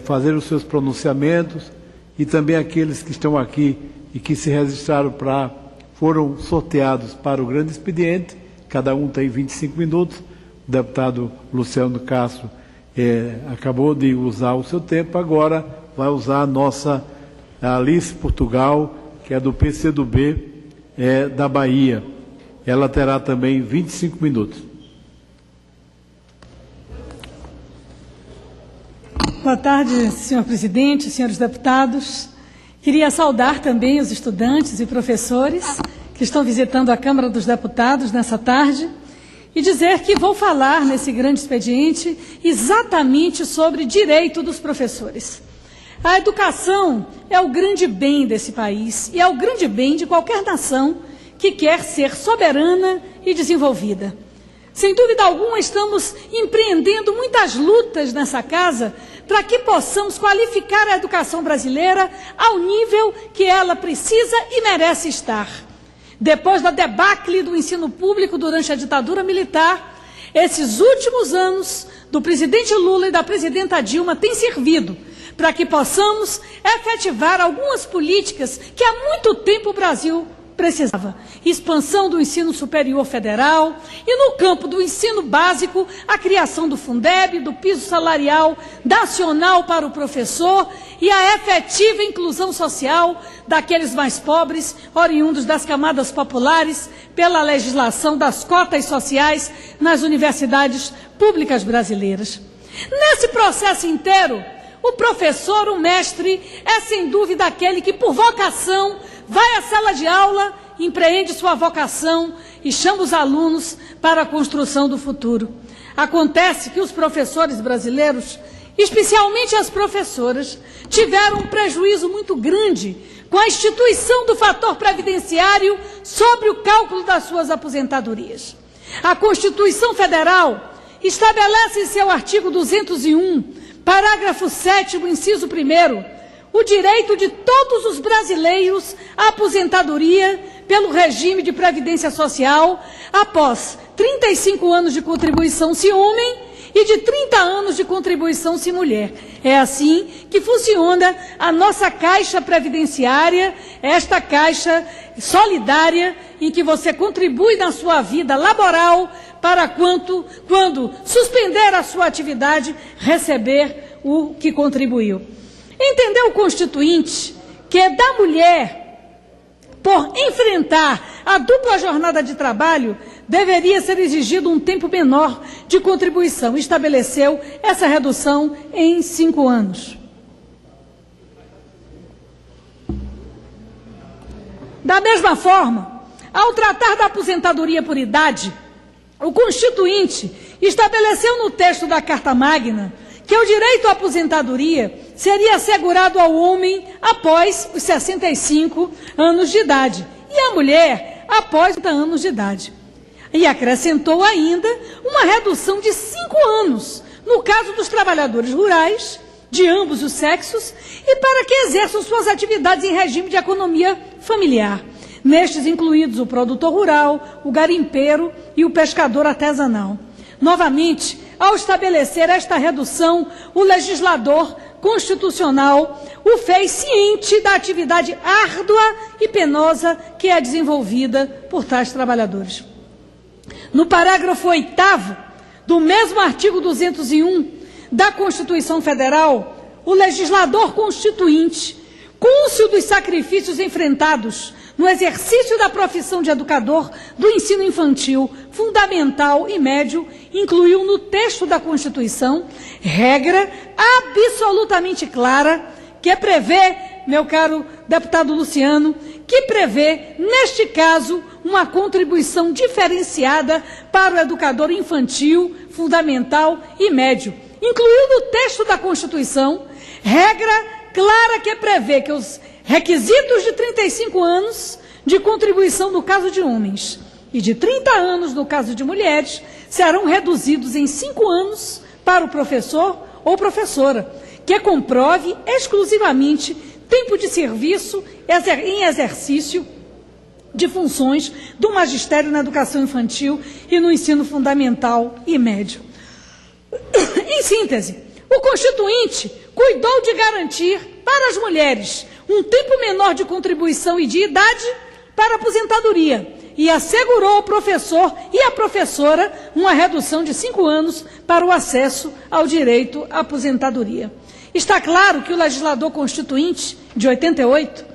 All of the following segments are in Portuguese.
fazer os seus pronunciamentos, e também aqueles que estão aqui e que se registraram foram sorteados para o grande expediente. Cada um tem 25 minutos. O deputado Luciano Castro acabou de usar o seu tempo, agora vai usar a nossa Alice Portugal, que é do PCdoB da Bahia. Ela terá também 25 minutos. Boa tarde, senhor presidente, senhores deputados. Queria saudar também os estudantes e professores que estão visitando a Câmara dos Deputados nessa tarde e dizer que vou falar nesse grande expediente exatamente sobre direito dos professores. A educação é o grande bem desse país e é o grande bem de qualquer nação que quer ser soberana e desenvolvida. Sem dúvida alguma, estamos empreendendo muitas lutas nessa casa para que possamos qualificar a educação brasileira ao nível que ela precisa e merece estar. Depois da debacle do ensino público durante a ditadura militar, esses últimos anos do presidente Lula e da presidenta Dilma têm servido para que possamos efetivar algumas políticas que há muito tempo o Brasil precisava. Expansão do ensino superior federal e, no campo do ensino básico, a criação do Fundeb, do piso salarial nacional para o professor e a efetiva inclusão social daqueles mais pobres, oriundos das camadas populares, pela legislação das cotas sociais nas universidades públicas brasileiras. Nesse processo inteiro, o professor, o mestre, é sem dúvida aquele que, por vocação, vai à sala de aula, empreende sua vocação e chama os alunos para a construção do futuro. Acontece que os professores brasileiros, especialmente as professoras, tiveram um prejuízo muito grande com a instituição do fator previdenciário sobre o cálculo das suas aposentadorias. A Constituição Federal estabelece em seu artigo 201, parágrafo 7º, inciso 1º, o direito de todos os brasileiros à aposentadoria pelo regime de previdência social após 35 anos de contribuição se homem e de 30 anos de contribuição se mulher. É assim que funciona a nossa caixa previdenciária, esta caixa solidária em que você contribui na sua vida laboral para quando suspender a sua atividade, receber o que contribuiu. Entendeu o Constituinte que é da mulher, por enfrentar a dupla jornada de trabalho, deveria ser exigido um tempo menor de contribuição. Estabeleceu essa redução em 5 anos. Da mesma forma, ao tratar da aposentadoria por idade, o Constituinte estabeleceu no texto da Carta Magna que o direito à aposentadoria seria assegurado ao homem após os 65 anos de idade e à mulher após 30 anos de idade. E acrescentou ainda uma redução de 5 anos no caso dos trabalhadores rurais, de ambos os sexos, e para que exerçam suas atividades em regime de economia familiar. Nestes incluídos o produtor rural, o garimpeiro e o pescador artesanal. Novamente, ao estabelecer esta redução, o legislador constitucional o fez ciente da atividade árdua e penosa que é desenvolvida por tais trabalhadores. No parágrafo 8º do mesmo artigo 201 da Constituição Federal, o legislador constituinte, cônscio dos sacrifícios enfrentados no exercício da profissão de educador do ensino infantil, fundamental e médio, incluiu no texto da Constituição regra absolutamente clara que prevê, meu caro deputado Luciano, que prevê, neste caso, uma contribuição diferenciada para o educador infantil, fundamental e médio. Incluiu no texto da Constituição regra clara que prevê que os requisitos de 35 anos de contribuição no caso de homens e de 30 anos no caso de mulheres serão reduzidos em 5 anos para o professor ou professora, que comprove exclusivamente tempo de serviço em exercício de funções do magistério na educação infantil e no ensino fundamental e médio. Em síntese, o Constituinte cuidou de garantir para as mulheres um tempo menor de contribuição e de idade para a aposentadoria e assegurou ao professor e à professora uma redução de 5 anos para o acesso ao direito à aposentadoria. Está claro que o legislador constituinte, de 88,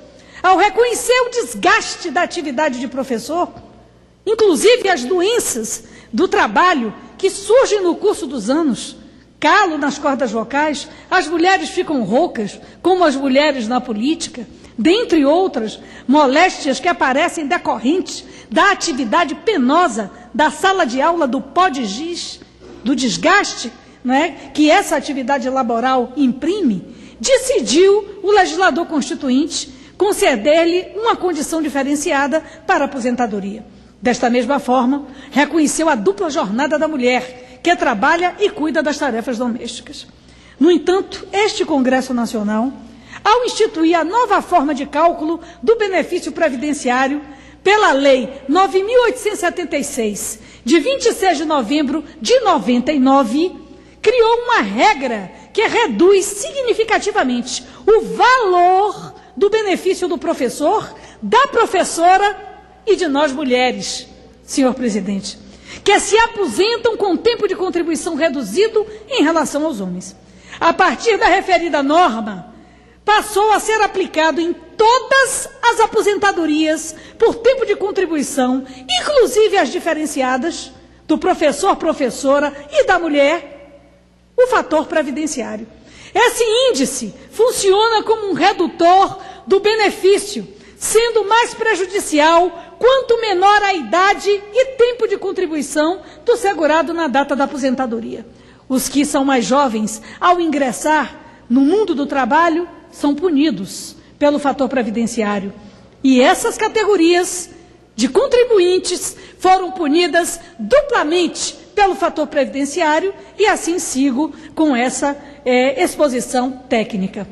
ao reconhecer o desgaste da atividade de professor, inclusive as doenças do trabalho que surgem no curso dos anos, calo nas cordas vocais, as mulheres ficam roucas, como as mulheres na política, dentre outras moléstias que aparecem decorrentes da atividade penosa da sala de aula, do pó de giz, do desgaste, né, que essa atividade laboral imprime, decidiu o legislador constituinte conceder-lhe uma condição diferenciada para a aposentadoria. Desta mesma forma, reconheceu a dupla jornada da mulher, que trabalha e cuida das tarefas domésticas. No entanto, este Congresso Nacional, ao instituir a nova forma de cálculo do benefício previdenciário pela Lei 9.876, de 26 de novembro de 99, criou uma regra que reduz significativamente o valor do benefício do professor, da professora e de nós mulheres, senhor presidente, que se aposentam com tempo de contribuição reduzido em relação aos homens. A partir da referida norma, passou a ser aplicado em todas as aposentadorias por tempo de contribuição, inclusive as diferenciadas, do professor, professora e da mulher, o fator previdenciário. Esse índice funciona como um redutor do benefício, sendo mais prejudicial quanto menor a idade e tempo de contribuição do segurado na data da aposentadoria. Os que são mais jovens, ao ingressar no mundo do trabalho, são punidos pelo fator previdenciário. E essas categorias de contribuintes foram punidas duplamente pelo fator previdenciário, e assim sigo com essa exposição técnica.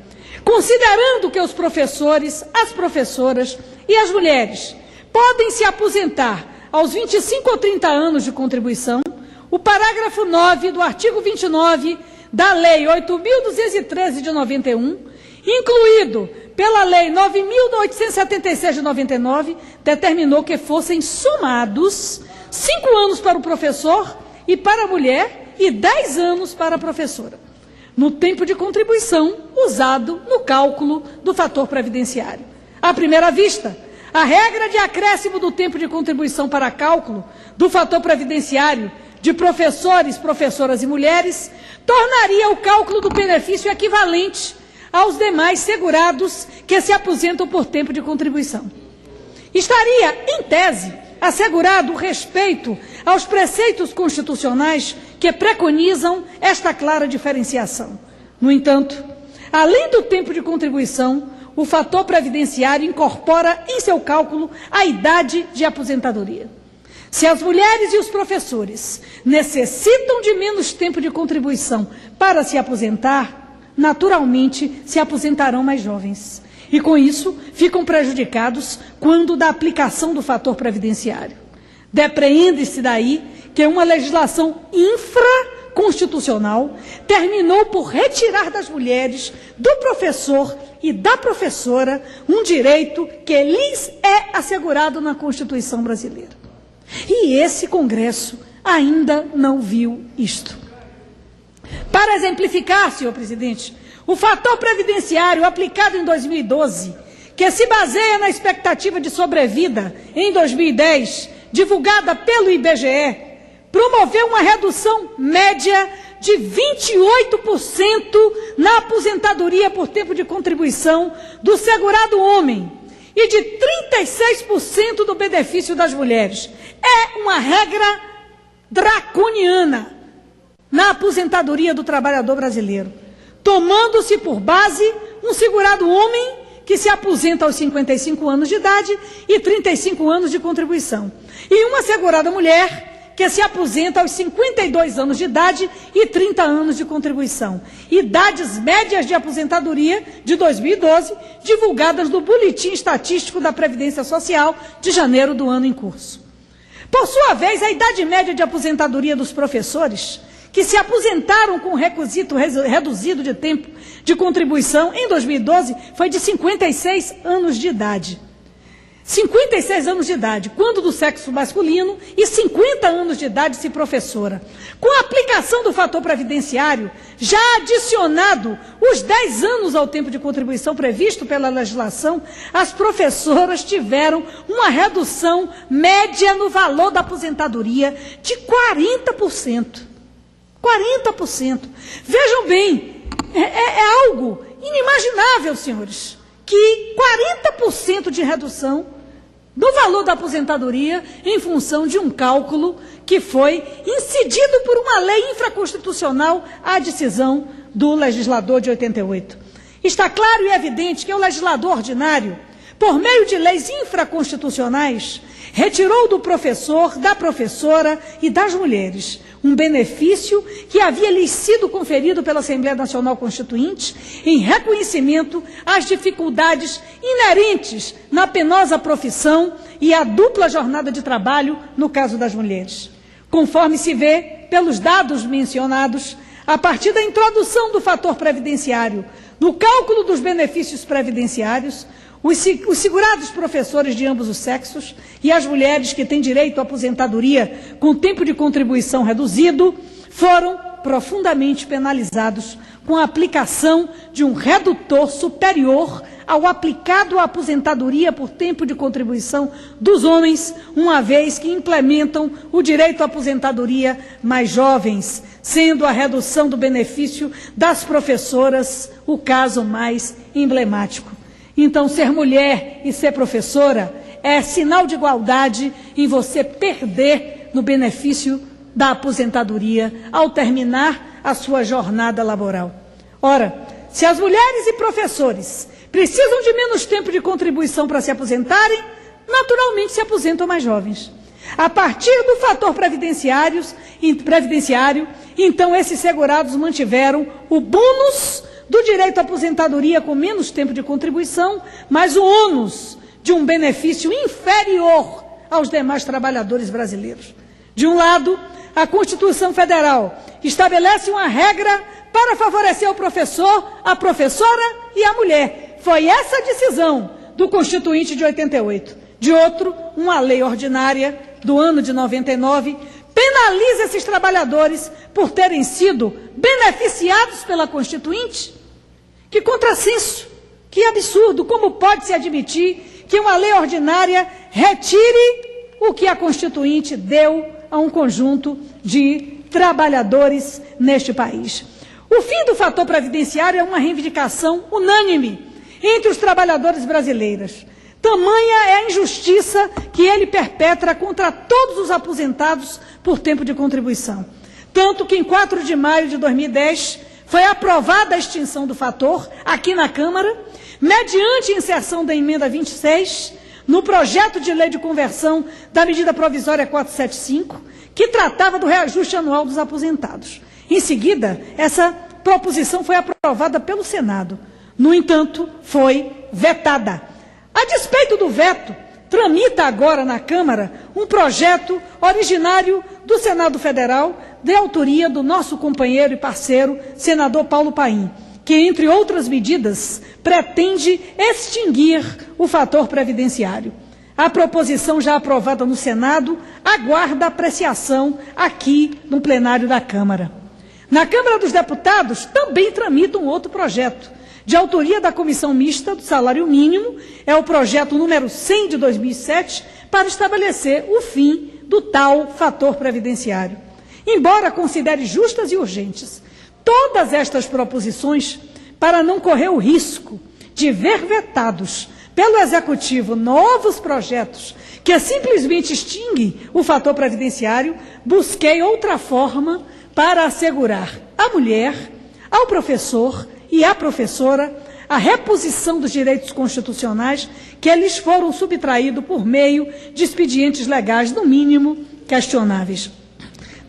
Considerando que os professores, as professoras e as mulheres podem se aposentar aos 25 ou 30 anos de contribuição, o parágrafo 9 do artigo 29 da Lei 8.213 de 91, incluído pela Lei 9.876 de 99, determinou que fossem somados 5 anos para o professor e para a mulher e 10 anos para a professora, no tempo de contribuição usado no cálculo do fator previdenciário. À primeira vista, a regra de acréscimo do tempo de contribuição para cálculo do fator previdenciário de professores, professoras e mulheres tornaria o cálculo do benefício equivalente aos demais segurados que se aposentam por tempo de contribuição. Estaria, em tese, assegurado o respeito aos preceitos constitucionais que preconizam esta clara diferenciação. No entanto, além do tempo de contribuição, o fator previdenciário incorpora em seu cálculo a idade de aposentadoria. Se as mulheres e os professores necessitam de menos tempo de contribuição para se aposentar, naturalmente se aposentarão mais jovens. E com isso ficam prejudicados quando da aplicação do fator previdenciário. Depreende-se daí que uma legislação infraconstitucional terminou por retirar das mulheres, do professor e da professora um direito que lhes é assegurado na Constituição brasileira. E esse Congresso ainda não viu isto. Para exemplificar, senhor presidente, o fator previdenciário aplicado em 2012, que se baseia na expectativa de sobrevida em 2010, divulgada pelo IBGE, promoveu uma redução média de 28% na aposentadoria por tempo de contribuição do segurado homem e de 36% do benefício das mulheres. É uma regra draconiana na aposentadoria do trabalhador brasileiro, tomando-se por base um segurado homem que se aposenta aos 55 anos de idade e 35 anos de contribuição, e uma segurada mulher que se aposenta aos 52 anos de idade e 30 anos de contribuição. Idades médias de aposentadoria de 2012, divulgadas no Boletim Estatístico da Previdência Social de janeiro do ano em curso. Por sua vez, a idade média de aposentadoria dos professores, que se aposentaram com requisito reduzido de tempo de contribuição em 2012 foi de 56 anos de idade. 56 anos de idade, quando do sexo masculino, e 50 anos de idade se professora. Com a aplicação do fator previdenciário, já adicionado os 10 anos ao tempo de contribuição previsto pela legislação, as professoras tiveram uma redução média no valor da aposentadoria de 40%. 40%. Vejam bem, é algo inimaginável, senhores, que 40% de redução do valor da aposentadoria em função de um cálculo que foi incidido por uma lei infraconstitucional à decisão do legislador de 88. Está claro e evidente que o legislador ordinário, por meio de leis infraconstitucionais, retirou do professor, da professora e das mulheres um benefício que havia lhes sido conferido pela Assembleia Nacional Constituinte em reconhecimento às dificuldades inerentes na penosa profissão e à dupla jornada de trabalho no caso das mulheres. Conforme se vê pelos dados mencionados, a partir da introdução do fator previdenciário no cálculo dos benefícios previdenciários, os segurados professores de ambos os sexos e as mulheres que têm direito à aposentadoria com tempo de contribuição reduzido foram profundamente penalizados com a aplicação de um redutor superior ao aplicado à aposentadoria por tempo de contribuição dos homens, uma vez que implementam o direito à aposentadoria mais jovens, sendo a redução do benefício das professoras o caso mais emblemático. Então, ser mulher e ser professora é sinal de igualdade em você perder no benefício da aposentadoria ao terminar a sua jornada laboral. Ora, se as mulheres e professores precisam de menos tempo de contribuição para se aposentarem, naturalmente se aposentam mais jovens. A partir do fator previdenciário, então esses segurados mantiveram o bônus do direito à aposentadoria com menos tempo de contribuição, mas o ônus de um benefício inferior aos demais trabalhadores brasileiros. De um lado, a Constituição Federal estabelece uma regra para favorecer o professor, a professora e a mulher. Foi essa a decisão do Constituinte de 88. De outro, uma lei ordinária do ano de 99 penaliza esses trabalhadores por terem sido beneficiados pela Constituinte. Que contrassenso, que absurdo, como pode-se admitir que uma lei ordinária retire o que a Constituinte deu a um conjunto de trabalhadores neste país? O fim do fator previdenciário é uma reivindicação unânime entre os trabalhadores brasileiros. Tamanha é a injustiça que ele perpetra contra todos os aposentados por tempo de contribuição. Tanto que em 4 de maio de 2010 foi aprovada a extinção do fator aqui na Câmara, mediante inserção da emenda 26, no projeto de lei de conversão da medida provisória 475, que tratava do reajuste anual dos aposentados. Em seguida, essa proposição foi aprovada pelo Senado. No entanto, foi vetada. A despeito do veto, tramita agora na Câmara um projeto originário do Senado Federal, de autoria do nosso companheiro e parceiro, senador Paulo Paim, que, entre outras medidas, pretende extinguir o fator previdenciário. A proposição já aprovada no Senado aguarda apreciação aqui no plenário da Câmara. Na Câmara dos Deputados também tramita um outro projeto, de autoria da Comissão Mista do Salário Mínimo, é o projeto número 100 de 2007, para estabelecer o fim do tal fator previdenciário. Embora considere justas e urgentes todas estas proposições, para não correr o risco de ver vetados pelo Executivo novos projetos que simplesmente extinguem o fator previdenciário, busquei outra forma para assegurar à mulher, ao professor e à professora a reposição dos direitos constitucionais que lhes foram subtraídos por meio de expedientes legais, no mínimo, questionáveis.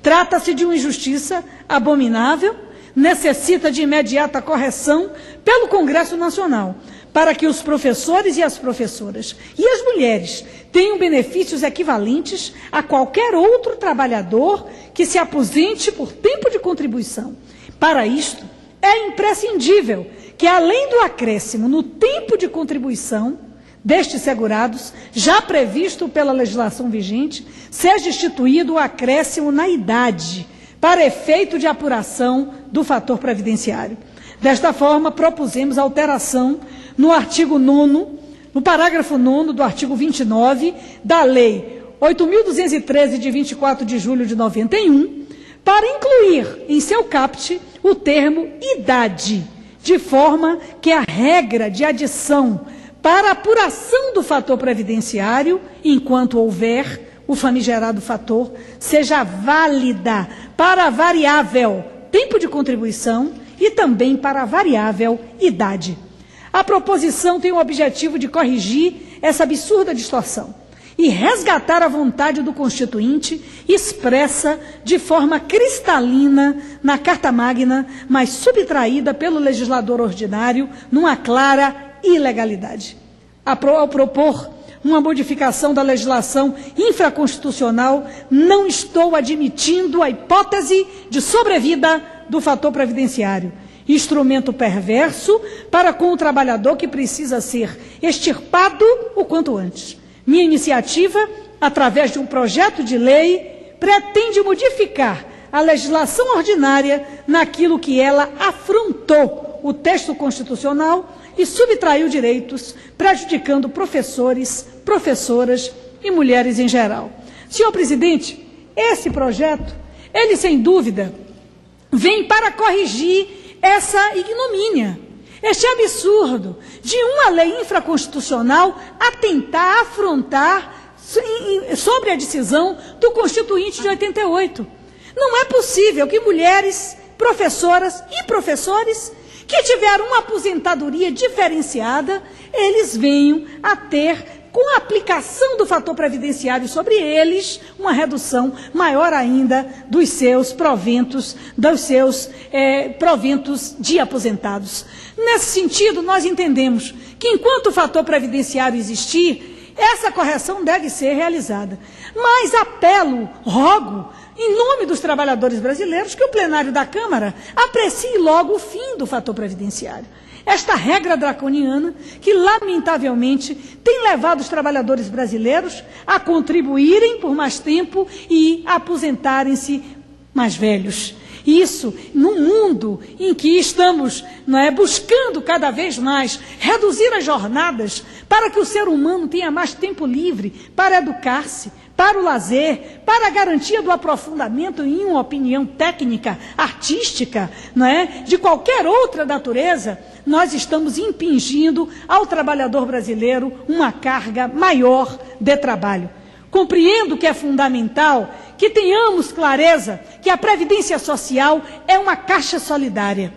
Trata-se de uma injustiça abominável, necessita de imediata correção pelo Congresso Nacional, para que os professores e as professoras e as mulheres tenham benefícios equivalentes a qualquer outro trabalhador que se aposente por tempo de contribuição. Para isto, é imprescindível que, além do acréscimo no tempo de contribuição destes segurados, já previsto pela legislação vigente, seja instituído o acréscimo na idade, para efeito de apuração do fator previdenciário. Desta forma, propusemos alteração no artigo 9º, no parágrafo 9º do artigo 29 da Lei 8.213, de 24 de julho de 91, para incluir em seu caput o termo idade, de forma que a regra de adição para apuração do fator previdenciário, enquanto houver o famigerado fator, seja válida para a variável tempo de contribuição e também para a variável idade. A proposição tem o objetivo de corrigir essa absurda distorção e resgatar a vontade do Constituinte expressa de forma cristalina na Carta Magna, mas subtraída pelo legislador ordinário numa clara ilegalidade. Ao propor uma modificação da legislação infraconstitucional, não estou admitindo a hipótese de sobrevida do fator previdenciário, instrumento perverso para com o trabalhador que precisa ser extirpado o quanto antes. Minha iniciativa, através de um projeto de lei, pretende modificar a legislação ordinária naquilo que ela afrontou o texto constitucional e subtraiu direitos, prejudicando professores, professoras e mulheres em geral. Senhor presidente, esse projeto, ele sem dúvida, vem para corrigir essa ignomínia, este absurdo de uma lei infraconstitucional atentar, afrontar sobre a decisão do Constituinte de 88. Não é possível que mulheres, professoras e professores que tiveram uma aposentadoria diferenciada, eles venham a ter, com a aplicação do fator previdenciário sobre eles, uma redução maior ainda dos seus proventos, proventos de aposentados. Nesse sentido, nós entendemos que enquanto o fator previdenciário existir, essa correção deve ser realizada. Mas apelo, rogo, em nome dos trabalhadores brasileiros, que o plenário da Câmara aprecie logo o fim do fator previdenciário. Esta regra draconiana, que lamentavelmente tem levado os trabalhadores brasileiros a contribuírem por mais tempo e a aposentarem-se mais velhos. Isso, num mundo em que estamos buscando cada vez mais reduzir as jornadas para que o ser humano tenha mais tempo livre para educar-se, para o lazer, para a garantia do aprofundamento em uma opinião técnica, artística, de qualquer outra natureza, nós estamos impingindo ao trabalhador brasileiro uma carga maior de trabalho. Compreendo que é fundamental que tenhamos clareza que a Previdência Social é uma caixa solidária.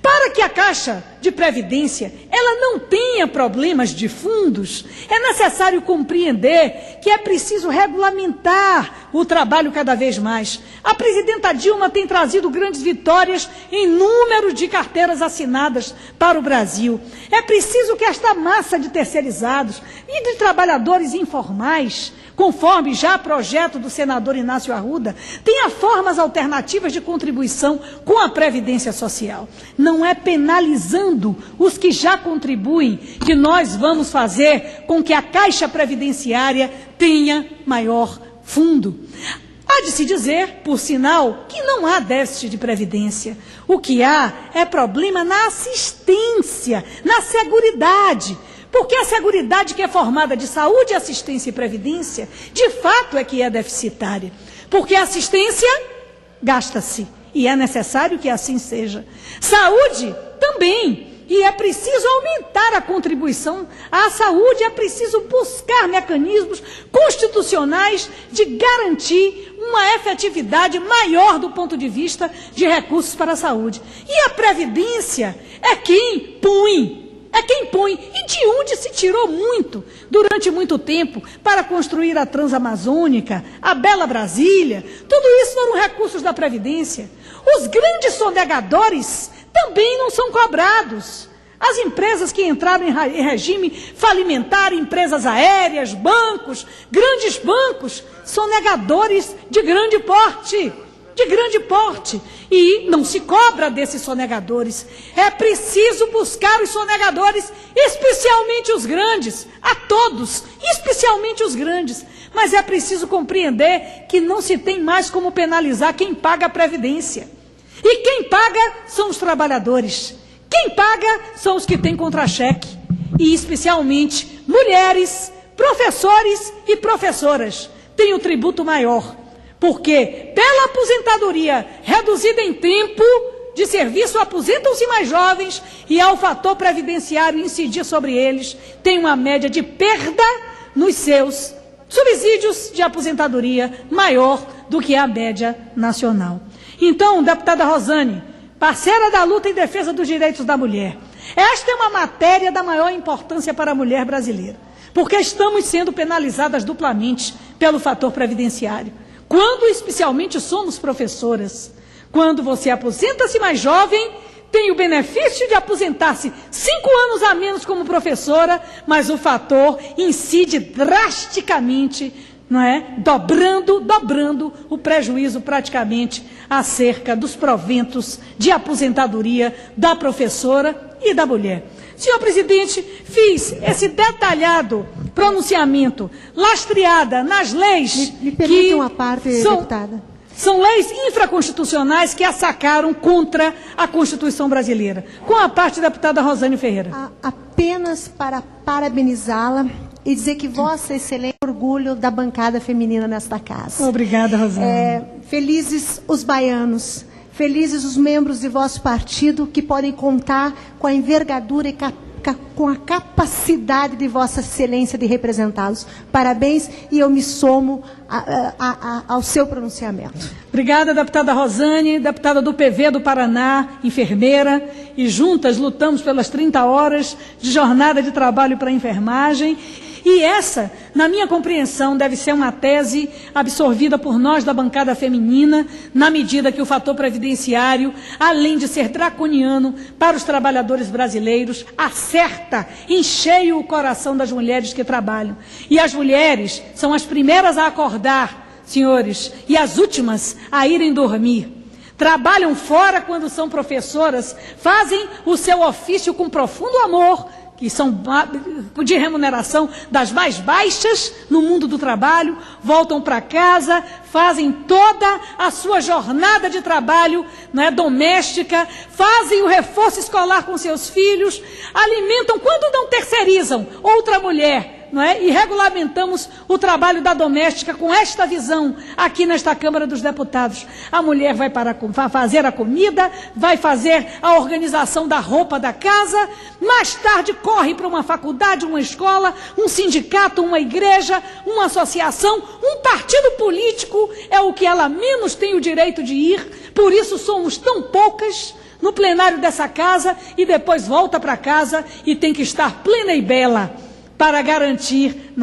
Para que a Caixa de Previdência ela não tenha problemas de fundos, é necessário compreender que é preciso regulamentar o trabalho cada vez mais. A presidenta Dilma tem trazido grandes vitórias em número de carteiras assinadas para o Brasil. É preciso que esta massa de terceirizados e de trabalhadores informais, conforme já projeto do senador Inácio Arruda, tenha formas alternativas de contribuição com a Previdência Social. Não é penalizando os que já contribuem que nós vamos fazer com que a Caixa Previdenciária tenha maior fundo. Há de se dizer, por sinal, que não há déficit de previdência. O que há é problema na assistência, na seguridade. Porque a seguridade que é formada de saúde, assistência e previdência, de fato é que é deficitária. Porque a assistência gasta-se, e é necessário que assim seja. Saúde também, e é preciso aumentar a contribuição à saúde, é preciso buscar mecanismos constitucionais de garantir uma efetividade maior do ponto de vista de recursos para a saúde. E a Previdência é quem põe, e de onde se tirou muito, durante muito tempo, para construir a Transamazônica, a Bela Brasília. Tudo isso foram recursos da Previdência. Os grandes sonegadores também não são cobrados. As empresas que entraram em regime falimentar, empresas aéreas, bancos, grandes bancos, sonegadores de grande porte. E não se cobra desses sonegadores. É preciso buscar os sonegadores, especialmente os grandes, a todos, especialmente os grandes. Mas é preciso compreender que não se tem mais como penalizar quem paga a Previdência. E quem paga são os trabalhadores. Quem paga são os que têm contra-cheque. E especialmente mulheres, professores e professoras têm o tributo maior. Porque pela aposentadoria reduzida em tempo de serviço, aposentam-se mais jovens e ao fator previdenciário incidir sobre eles, tem uma média de perda nos seus subsídios de aposentadoria maior do que a média nacional. Então, deputada Rosane, parceira da luta em defesa dos direitos da mulher, esta é uma matéria da maior importância para a mulher brasileira, porque estamos sendo penalizadas duplamente pelo fator previdenciário. Quando especialmente somos professoras, quando você aposenta-se mais jovem, tem o benefício de aposentar-se 5 anos a menos como professora, mas o fator incide drasticamente, não é? Dobrando o prejuízo praticamente acerca dos proventos de aposentadoria da professora e da mulher. Senhor presidente, fiz esse detalhado pronunciamento, lastreada nas leis me permite uma parte, deputada. São leis infraconstitucionais que assacaram contra a Constituição brasileira. Com a parte da deputada Rosane Ferreira. Apenas para parabenizá-la e dizer que Vossa Excelência é orgulho da bancada feminina nesta casa. Obrigada, Rosane. Felizes os baianos, felizes os membros de vosso partido que podem contar com a envergadura e com a capacidade de Vossa Excelência de representá-los. Parabéns e eu me somo ao seu pronunciamento. Obrigada, deputada Rosane, deputada do PV do Paraná, enfermeira, e juntas lutamos pelas 30 horas de jornada de trabalho para a enfermagem. E essa, na minha compreensão, deve ser uma tese absorvida por nós da bancada feminina, na medida que o fator previdenciário, além de ser draconiano para os trabalhadores brasileiros, acerta em cheio o coração das mulheres que trabalham. E as mulheres são as primeiras a acordar, senhores, e as últimas a irem dormir. Trabalham fora quando são professoras, fazem o seu ofício com profundo amor, que são de remuneração das mais baixas no mundo do trabalho, voltam para casa, fazem toda a sua jornada de trabalho, doméstica, fazem o reforço escolar com seus filhos, alimentam, quando não terceirizam outra mulher, e regulamentamos o trabalho da doméstica com esta visão aqui nesta Câmara dos Deputados. A mulher vai fazer a comida, vai fazer a organização da roupa da casa, mais tarde corre para uma faculdade, uma escola, um sindicato, uma igreja, uma associação, um partido político, é o que ela menos tem o direito de ir, por isso somos tão poucas no plenário dessa casa e depois volta para casa e tem que estar plena e bela para garantir,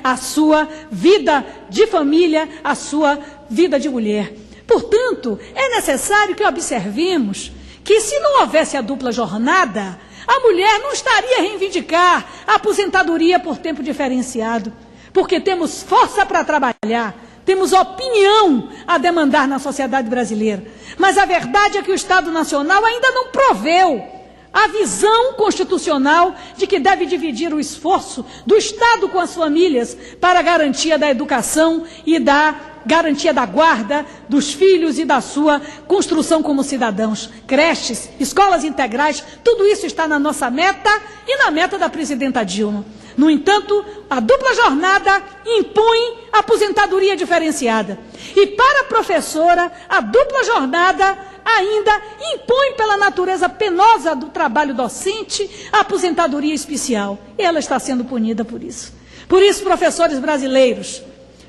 a sua vida de família, a sua vida de mulher. Portanto, é necessário que observemos que se não houvesse a dupla jornada, a mulher não estaria a reivindicar a aposentadoria por tempo diferenciado, porque temos força para trabalhar, temos opinião a demandar na sociedade brasileira. Mas a verdade é que o Estado Nacional ainda não proveu a visão constitucional de que deve dividir o esforço do Estado com as famílias para a garantia da educação e da garantia da guarda dos filhos e da sua construção como cidadãos. Creches, escolas integrais, tudo isso está na nossa meta e na meta da presidenta Dilma. No entanto, a dupla jornada impõe aposentadoria diferenciada. E para a professora, a dupla jornada ainda impõe, pela natureza penosa do trabalho docente, a aposentadoria especial. E ela está sendo punida por isso. Por isso, professores brasileiros,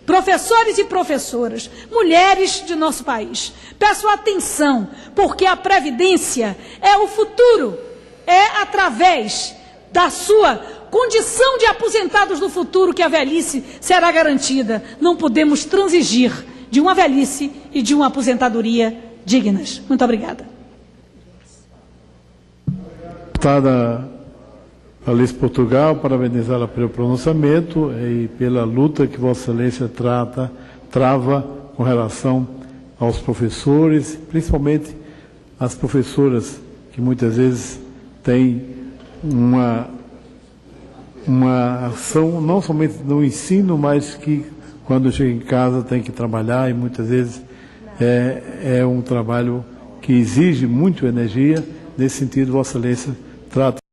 professores e professoras, mulheres de nosso país, peço atenção, porque a Previdência é o futuro, é através da sua condição de aposentados no futuro que a velhice será garantida. Não podemos transigir de uma velhice e de uma aposentadoria dignas. Muito obrigada. Deputada Alice Portugal, parabenizá-la pelo pronunciamento e pela luta que Vossa Excelência trava com relação aos professores, principalmente as professoras que muitas vezes têm uma ação não somente no ensino, mas que quando chega em casa tem que trabalhar e muitas vezes é um trabalho que exige muito energia. Nesse sentido, Vossa Excelência trata